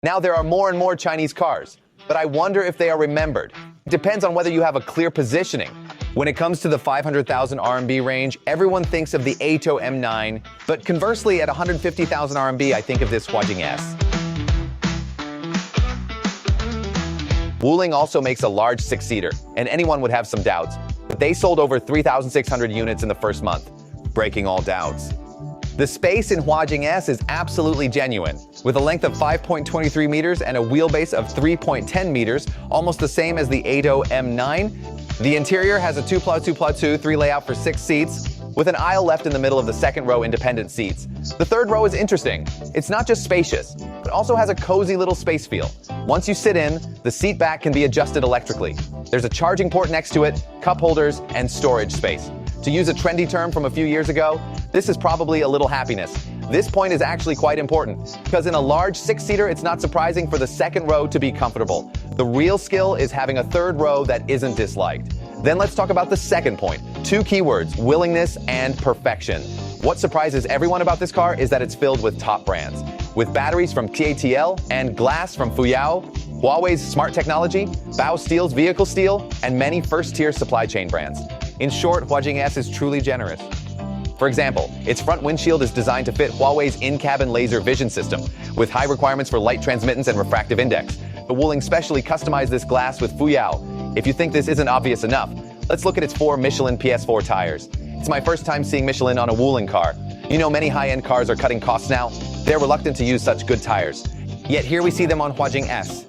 Now there are more and more Chinese cars, but I wonder if they are remembered. It depends on whether you have a clear positioning. When it comes to the 500,000 RMB range, everyone thinks of the Ato M9, but conversely, at 150,000 RMB, I think of this HuajingS. Wuling also makes a large six-seater, and anyone would have some doubts, but they sold over 3,600 units in the first month, breaking all doubts. The space in HuajingS is absolutely genuine, with a length of 5.23 meters and a wheelbase of 3.10 meters, almost the same as the Ato M9. The interior has a 2+2+2 layout for 6 seats, with an aisle left in the middle of the second row independent seats. The third row is interesting. It's not just spacious, but also has a cozy little space feel. Once you sit in, the seat back can be adjusted electrically. There's a charging port next to it, cup holders, and storage space. To use a trendy term from a few years ago, this is probably a little happiness. This point is actually quite important, because in a large six-seater, it's not surprising for the second row to be comfortable. The real skill is having a third row that isn't disliked. Then let's talk about the second point. 2 keywords, willingness and perfection. What surprises everyone about this car is that it's filled with top brands. With batteries from TATL and glass from Fuyao, Huawei's smart technology, Bao Steel's vehicle steel, and many first-tier supply chain brands. In short, HuajingS is truly generous. For example, its front windshield is designed to fit Huawei's in-cabin laser vision system, with high requirements for light transmittance and refractive index. The Wuling specially customized this glass with Fuyao. If you think this isn't obvious enough, let's look at its 4 Michelin PS4 tires. It's my first time seeing Michelin on a Wuling car. You know, many high-end cars are cutting costs now. They're reluctant to use such good tires. Yet here we see them on HuajingS.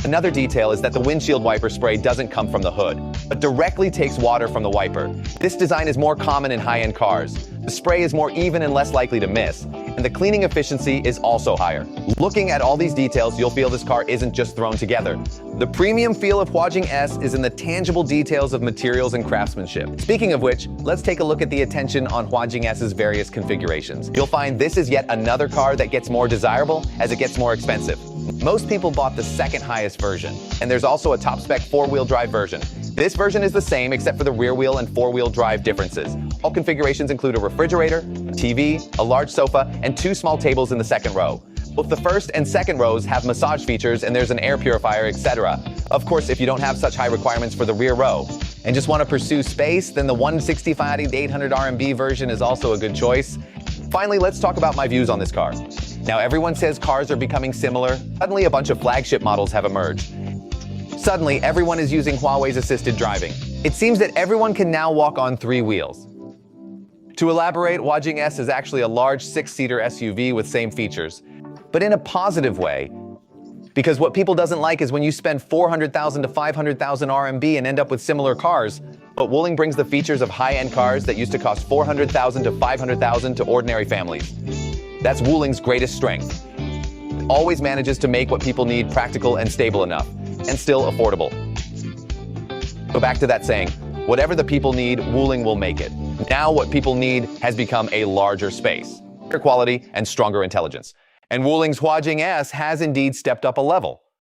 Another detail is that the windshield wiper spray doesn't come from the hood, but directly takes water from the wiper. This design is more common in high-end cars. The spray is more even and less likely to miss, and the cleaning efficiency is also higher. Looking at all these details, you'll feel this car isn't just thrown together. The premium feel of HuajingS is in the tangible details of materials and craftsmanship. Speaking of which, let's take a look at the attention on HuajingS's various configurations. You'll find this is yet another car that gets more desirable as it gets more expensive. Most people bought the second highest version, and there's also a top-spec 4-wheel drive version. This version is the same except for the rear wheel and 4-wheel drive differences. All configurations include a refrigerator, a TV, a large sofa, and 2 small tables in the second row. Both the first and second rows have massage features and there's an air purifier, etc. Of course, if you don't have such high requirements for the rear row and just want to pursue space, then the 165,800 RMB version is also a good choice. Finally, let's talk about my views on this car. Now, everyone says cars are becoming similar. Suddenly, a bunch of flagship models have emerged. Suddenly, everyone is using Huawei's assisted driving. It seems that everyone can now walk on 3 wheels. To elaborate, HuajingS is actually a large 6-seater SUV with same features, but in a positive way. Because what people doesn't like is when you spend 400,000 to 500,000 RMB and end up with similar cars. But Wuling brings the features of high-end cars that used to cost 400,000 to 500,000 to ordinary families. That's Wuling's greatest strength. It always manages to make what people need practical and stable enough, and still affordable. So back to that saying, whatever the people need, Wuling will make it. Now what people need has become a larger space, better quality, and stronger intelligence. And Wuling's HuajingS has indeed stepped up a level.